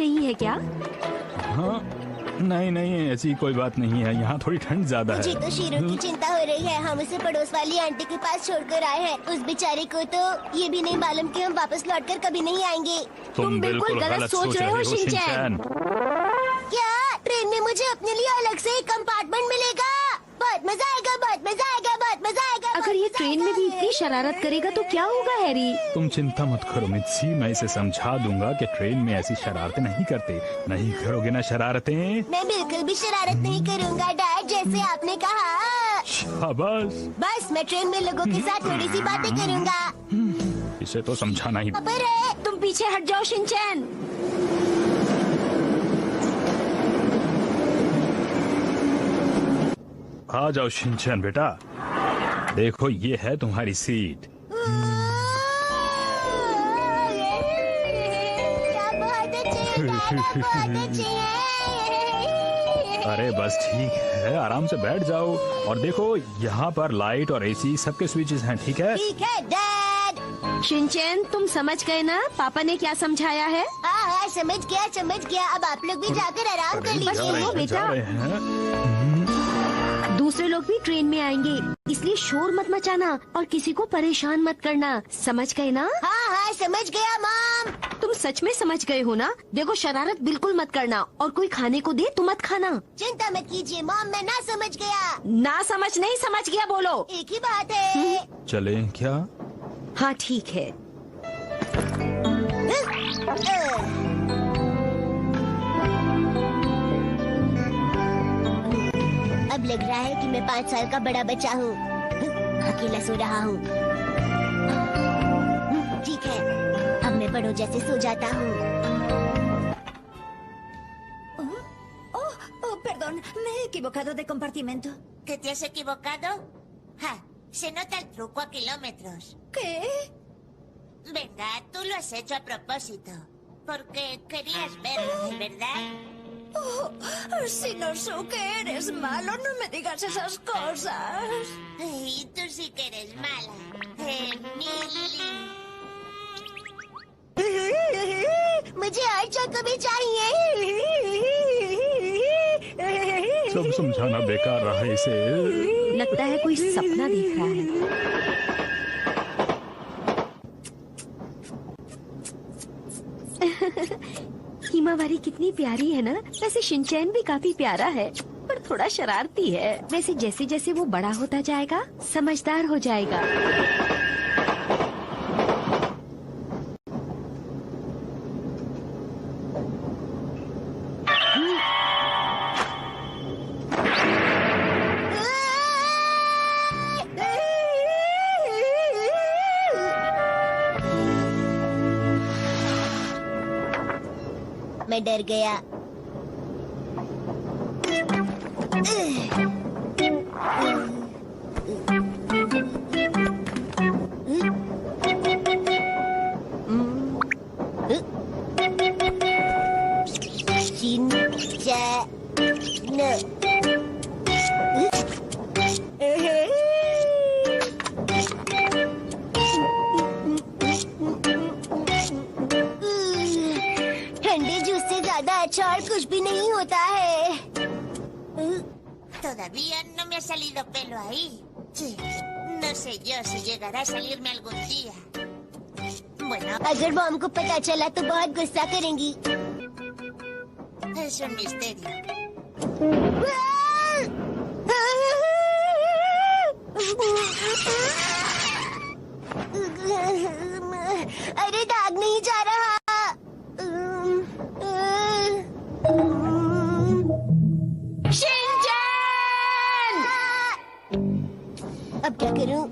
नहीं है क्या? हाँ नहीं नहीं, ऐसी कोई बात नहीं है। यहाँ थोड़ी ठंड ज्यादा है। मुझे तो शीरो की चिंता हो रही है। हम उसे पड़ोस वाली आंटी के पास छोड़कर आए हैं। उस बेचारे को तो ये भी नहीं मालूम कि हम वापस लौटकर कभी नहीं आएंगे। तुम बिल्कुल गलत सोच रहे हो शिनचैन। क्या ट्रेन में मुझे अपने लिए अलग से एक कंपार्टमेंट मिलेगा? बहुत मजा आएगा, बहुत मजा आएगा, बहुत मजा आएगा। अगर ये ट्रेन में भी इतनी शरारत करेगा तो क्या होगा हैरी? तुम चिंता मत करो मित्सी, मैं इसे समझा दूंगा कि ट्रेन में ऐसी शरारतें नहीं करते। नहीं करोगे ना शरारतें? मैं बिल्कुल भी शरारत नहीं करूँगा डैड, जैसे आपने कहा। शाबाश। बस मैं ट्रेन में लोगों के साथ थोड़ी सी बातें करूँगा। इसे तो समझाना ही। पर है। तुम पीछे हट जाओ शिनचैन। आ जाओ शिनचैन बेटा, देखो ये है तुम्हारी सीट। अरे बस ठीक है, आराम से बैठ जाओ। और देखो यहाँ पर लाइट और एसी सबके स्विचेस हैं, ठीक है? ठीक है डैड। शिनचैन तुम समझ गए ना पापा ने क्या समझाया है? हाँ समझ गया। अब आप लोग भी जाकर आराम कर लीजिए। बेटा दूसरे लोग भी ट्रेन में आएंगे, इसलिए शोर मत मचाना और किसी को परेशान मत करना, समझ गए ना? हाँ समझ गया मॉम। तुम सच में समझ गए हो ना? देखो शरारत बिल्कुल मत करना, और कोई खाने को दे तो मत खाना। चिंता मत कीजिए मॉम, मैं ना समझ गया। ना समझ नहीं, समझ गया बोलो। एक ही बात है। चले क्या? हाँ ठीक है। अब लग रहा है कि मैं 5 साल का बड़ा बच्चा हूँ, अकेला सो रहा हूँ। ठीक है, अब मैं बड़ों जैसे सो जाता हूँ। Perdón, me he equivocado de compartimento. ¿Que te has equivocado? Ja, se nota el truco a kilómetros. ¿Qué? Venga, tú lo has hecho a propósito. Porque querías verlo, ¿verdad? Oh, Shinosuke, eres malo, no me digas esas cosas. Y tú sí que eres mala. Emily. मुझे और choco भी चाहिए। सब समझाना बेकार रहा इसे। लगता है कोई सपना देख रहा है। हिमावारी कितनी प्यारी है ना? वैसे शिनचैन भी काफी प्यारा है, पर थोड़ा शरारती है। वैसे जैसे जैसे वो बड़ा होता जाएगा समझदार हो जाएगा। मैं डर गया। ठंडे जूस से ज्यादा अच्छा और कुछ भी नहीं होता है। Todavía no me ha salido pelo ahí. Sí, no sé yo si llegará a salirme algún día. Bueno, अगर मॉम को पता चला तो बहुत गुस्सा करेंगी। es un misterio. अरे दाग नहीं जा रहा। शिनचैन! अब क्या करूं?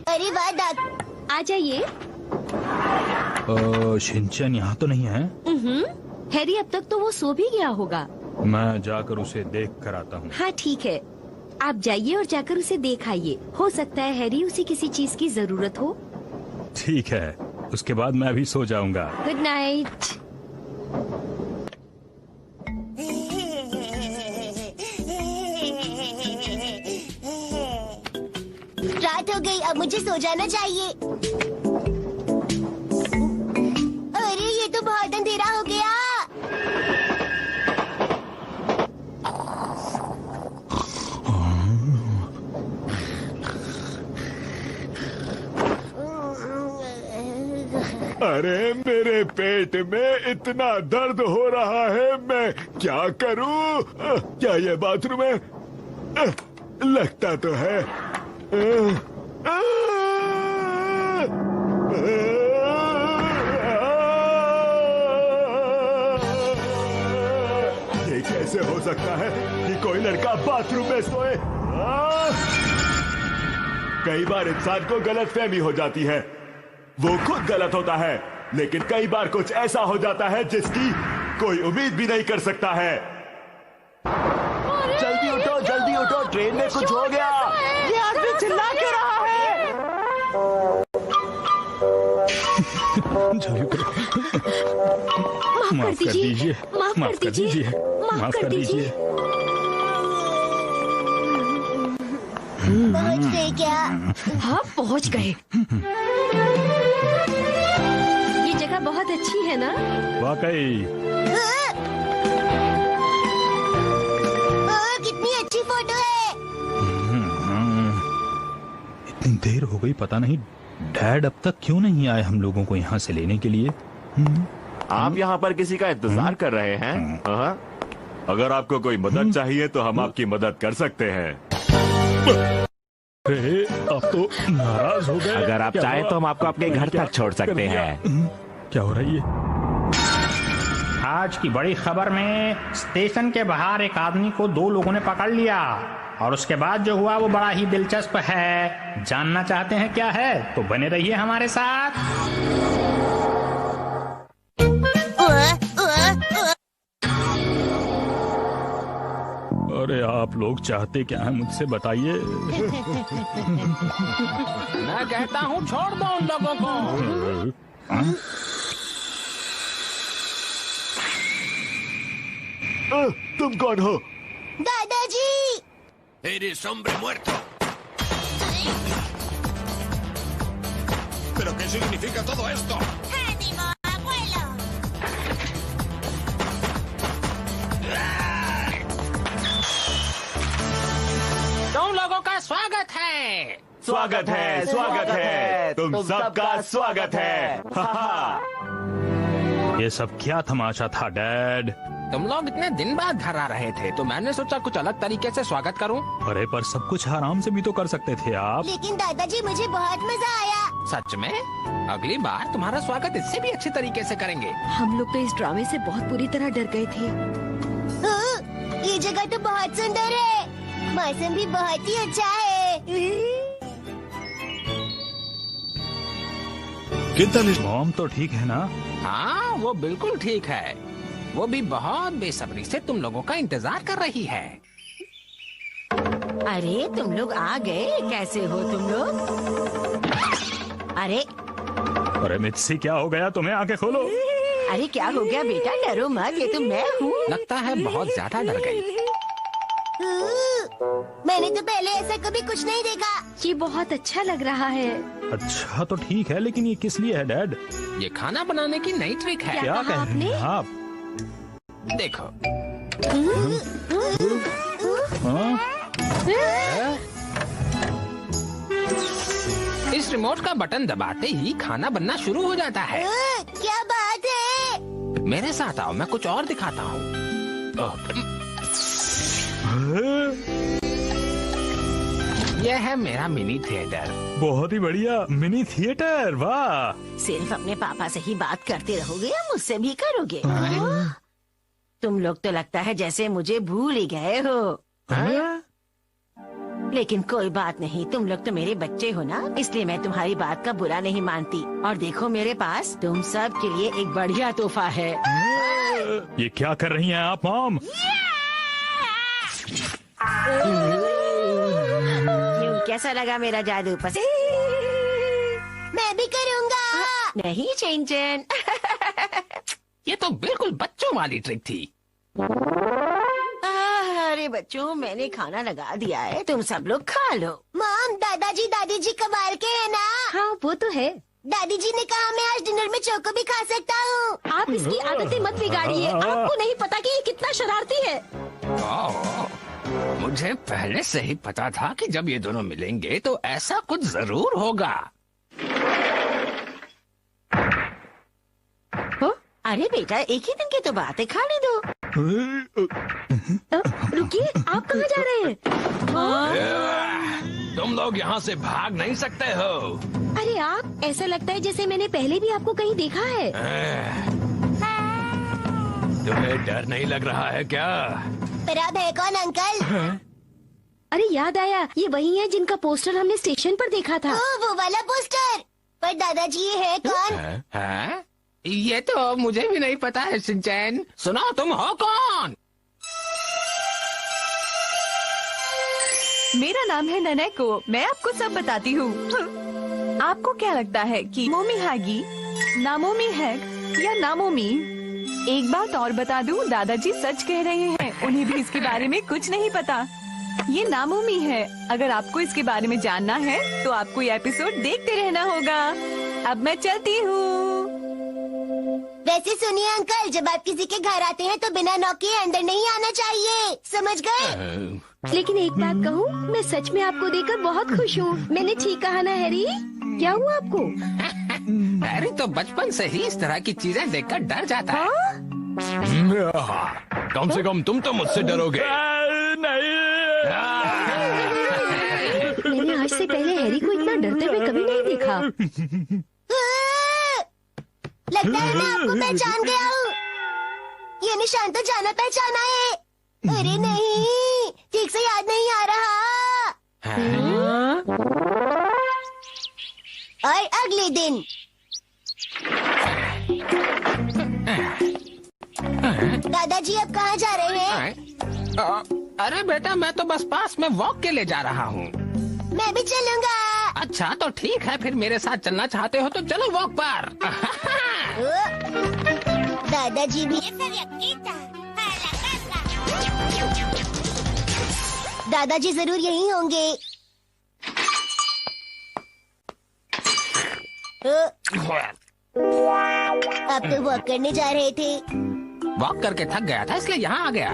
अरे वाह दाग। आ जाइए। शिनचैन यहाँ तो नहीं है। हैरी अब तक तो वो सो भी गया होगा। मैं जाकर उसे देख कर आता हूँ। हाँ ठीक है, आप जाइए और जाकर उसे देख आइए। हो सकता है हैरी उसे किसी चीज की जरूरत हो। ठीक है, उसके बाद मैं भी सो जाऊंगा। Good night. रात हो गई, अब मुझे सो जाना चाहिए। अरे ये तो बहुत अंधेरा हो गया। अरे मेरे पेट में इतना दर्द हो रहा है, मैं क्या करूं? क्या ये बाथरूम है? लगता तो है। ये कैसे हो सकता है कि कोई लड़का बाथरूम में सोए? कई बार इंसान को गलतफहमी हो जाती है, वो खुद गलत होता है, लेकिन कई बार कुछ ऐसा हो जाता है जिसकी कोई उम्मीद भी नहीं कर सकता है। जल्दी उठो, ट्रेन में कुछ हो गया। ये आदमी चिल्ला क्यों रहा है? माफ कर दीजिए, माफ कर दीजिए। पहुंच गए क्या? हाँ, पहुंच गए। ये जगह बहुत अच्छी है ना? वाकई। कितनी अच्छी फोटो है। इतनी देर हो गई, पता नहीं डैड अब तक क्यों नहीं आए हम लोगों को यहाँ से लेने के लिए। आप यहाँ पर किसी का इंतजार कर रहे हैं? अगर आपको कोई मदद चाहिए तो हम आपकी मदद कर सकते हैं। अरे, अब तो नाराज हो गए। अगर आप चाहे तो हम आपको अपने घर तक छोड़ सकते हैं। क्या हो रहा है? आज की बड़ी खबर में स्टेशन के बाहर एक आदमी को 2 लोगों ने पकड़ लिया और उसके बाद जो हुआ वो बड़ा ही दिलचस्प है। जानना चाहते हैं क्या है? तो बने रहिए हमारे साथ। अरे आप लोग चाहते क्या है मुझसे बताइए। मैं कहता हूँ छोड़ दो उन लोगों को। तुम कौन हो? दादाजी। Eres hombre muerto. ¿Pero qué significa todo esto? ¡Ánimo, abuelo! तुम लोगों का स्वागत है। स्वागत है। तुम सबका स्वागत है। ये सब क्या तमाशा था डैड? तुम लोग इतने दिन बाद घर आ रहे थे तो मैंने सोचा कुछ अलग तरीके से स्वागत करूं। अरे पर सब कुछ आराम से भी तो कर सकते थे आप। लेकिन दादाजी मुझे बहुत मजा आया। सच में? अगली बार तुम्हारा स्वागत इससे भी अच्छे तरीके से करेंगे। हम लोग तो इस ड्रामे से बहुत बुरी तरह डर गए थे। ये जगह तो बहुत सुंदर है, मौसम भी बहुत ही अच्छा है। मॉम तो ठीक है ना? हाँ, वो बिल्कुल ठीक है। वो भी बहुत बेसब्री से तुम लोगों का इंतजार कर रही है। अरे तुम लोग आ गए, कैसे हो तुम लोग? अरे मित्सी क्या हो गया तुम्हें? आंखें खोलो। अरे क्या हो गया बेटा? डरो मत, ये तो मैं हूँ। लगता है बहुत ज्यादा डर गई। मैंने तो पहले ऐसा कभी कुछ नहीं देखा। ये बहुत अच्छा लग रहा है। अच्छा तो ठीक है, लेकिन ये किस लिए है डैड? ये खाना बनाने की नई ट्रिक है। क्या कहा आपने? आप देखो। हाँ? इस रिमोट का बटन दबाते ही खाना बनना शुरू हो जाता है। क्या बात है? मेरे साथ आओ, मैं कुछ और दिखाता हूँ। यह है मेरा मिनी थिएटर। बहुत ही बढ़िया मिनी थिएटर, वाह। सिर्फ अपने पापा से ही बात करते रहोगे या मुझसे भी करोगे? तुम लोग तो लगता है जैसे मुझे भूल ही गए हो। लेकिन कोई बात नहीं, तुम लोग तो मेरे बच्चे हो ना, इसलिए मैं तुम्हारी बात का बुरा नहीं मानती। और देखो मेरे पास तुम सब के लिए एक बढ़िया तोहफा है। ये क्या कर रही हैं आप मॉम? कैसा लगा मेरा जादू? पसंद? मैं भी करूँगा। नहीं चिंचन। ये तो बिल्कुल बच्चों वाली ट्रिक थी। अरे मेरे बच्चों, मैंने खाना लगा दिया है, तुम सब लोग खा लो। मॉम, दादाजी दादी जी कमाल के है ना। हाँ वो तो है। दादी जी ने कहा मैं आज डिनर में चोको भी खा सकता हूँ। आप इसकी आदतें मत बिगाड़िए। आपको नहीं पता कि ये कितना शरारती है। मुझे पहले से ही पता था कि जब ये दोनों मिलेंगे तो ऐसा कुछ जरूर होगा। अरे बेटा, एक ही दिन की तो बात है, खाने दो। रुकिए, आप कहाँ जा रहे हैं? तुम लोग यहाँ से भाग नहीं सकते हो। अरे आप, ऐसा लगता है जैसे मैंने पहले भी आपको कहीं देखा है। तुम्हें डर नहीं लग रहा है क्या? पर आप है कौन अंकल? अरे याद आया, ये वही है जिनका पोस्टर हमने स्टेशन पर देखा था। वो वाला पोस्टर। पर दादाजी ये है कौन? हैं? ये तो मुझे भी नहीं पता है शिनचैन। सुनो, तुम हो कौन? मेरा नाम है ननेको। मैं आपको सब बताती हूँ। आपको क्या लगता है कि मोमी हैगी, नामोमी हैग या नामोमी? एक बात और बता दूँ, दादाजी सच कह रहे हैं, उन्हें भी इसके बारे में कुछ नहीं पता। ये नामोमी है। अगर आपको इसके बारे में जानना है तो आपको ये एपिसोड देखते रहना होगा। अब मैं चलती हूँ। वैसे सुनिए अंकल, जब आप किसी के घर आते हैं तो बिना नॉक किए अंदर नहीं आना चाहिए, समझ गए? लेकिन एक बात कहूँ, मैं सच में आपको देखकर बहुत खुश हूँ। मैंने ठीक कहा ना हैरी? क्या हुआ आपको? हैरी तो बचपन से ही इस तरह की चीजें देखकर डर जाता है। कम से कम तुम तो मुझसे डरोगे। मैंने आज से पहले हैरी को इतना डरते हुए कभी नहीं देखा। लगता है मैं आपको पहचान गया हूँ। ये निशान तो जाना पहचाना है। अरे नहीं, ठीक से याद नहीं आ रहा। और अगले दिन दादाजी अब कहाँ जा रहे हैं? अरे बेटा, मैं तो बस पास में वॉक के लिए जा रहा हूँ। मैं भी चलूंगा। अच्छा तो ठीक है, फिर मेरे साथ चलना चाहते हो तो चलो वॉक पर। दादाजी भी। दादाजी जरूर यहीं होंगे। अब तो वॉक करने जा रहे थे। वॉक करके थक गया था इसलिए यहाँ आ गया।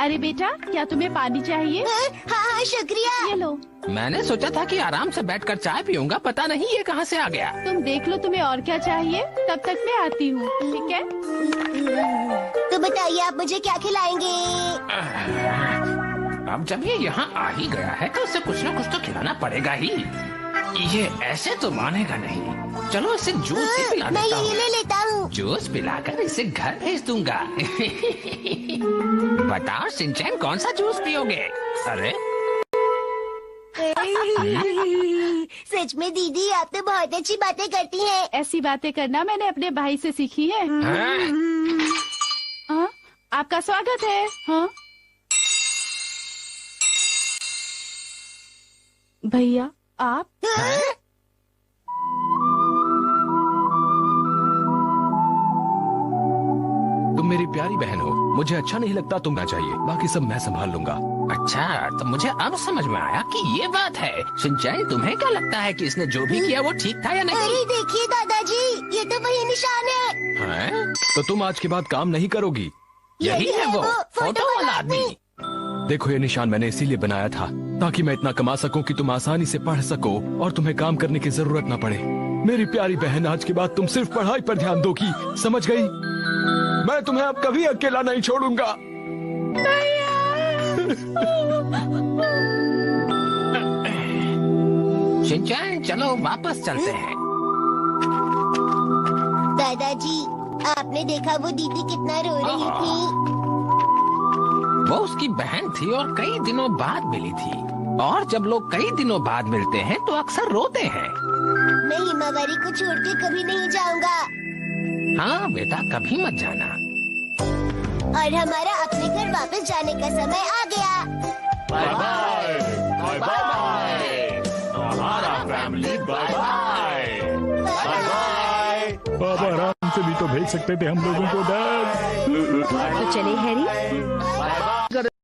अरे बेटा, क्या तुम्हें पानी चाहिए? हाँ शुक्रिया। ये लो। मैंने सोचा था कि आराम से बैठकर चाय पीऊंगा, पता नहीं ये कहाँ से आ गया। तुम देख लो तुम्हें और क्या चाहिए, तब तक मैं आती हूँ, ठीक है? तो बताइए आप मुझे क्या खिलाएंगे? अब जब ये यहाँ आ ही गया है तो उसे कुछ न कुछ तो खिलाना पड़ेगा ही। ये ऐसे तो मानेगा नहीं। चलो इसे जूस ही पिला मैं देता ये हूँ। ले लेता हूँ। जूस पिलाकर इसे घर भेज दूंगा। बताओ शिनचैन, कौन सा जूस पियोगे? अरे सच में दीदी, आप तो बहुत अच्छी बातें करती हैं। ऐसी बातें करना मैंने अपने भाई से सीखी है। हाँ, आपका स्वागत है। हाँ भैया, आप? तुम मेरी प्यारी बहन हो, मुझे अच्छा नहीं लगता तुम ना चाहिए, बाकी सब मैं संभाल लूंगा। अच्छा, तो मुझे अब समझ में आया कि ये बात है। शिनचैन, तुम्हें क्या लगता है कि इसने जो भी किया वो ठीक था या नहीं? अरे देखिए दादाजी, ये तो वही निशान है। तो तुम आज के बाद काम नहीं करोगी? यही है वो फोटो वाला आदमी। देखो, ये निशान मैंने इसीलिए बनाया था ताकि मैं इतना कमा सकूं कि तुम आसानी से पढ़ सको और तुम्हें काम करने की जरूरत न पड़े। मेरी प्यारी बहन, आज के बाद तुम सिर्फ पढ़ाई पर ध्यान दोगी, समझ गई? मैं तुम्हें अब कभी अकेला नहीं छोड़ूंगा। शिनचैन, चलो वापस चलते हैं। दादाजी, आपने देखा वो दीदी कितना रो रही थी? वो उसकी बहन थी और कई दिनों बाद मिली थी। और जब लोग कई दिनों बाद मिलते हैं तो अक्सर रोते हैं। मैं हिमावारी को छोड़ के कभी नहीं जाऊंगा। हाँ बेटा, कभी मत जाना। और हमारा अपने घर वापस जाने का समय आ गया। बाय बाय, बाय बाय, हमारा family bye bye, bye bye. बाबा आराम से भी तो भेज सकते थे हम लोगों को। तो चले हैरी।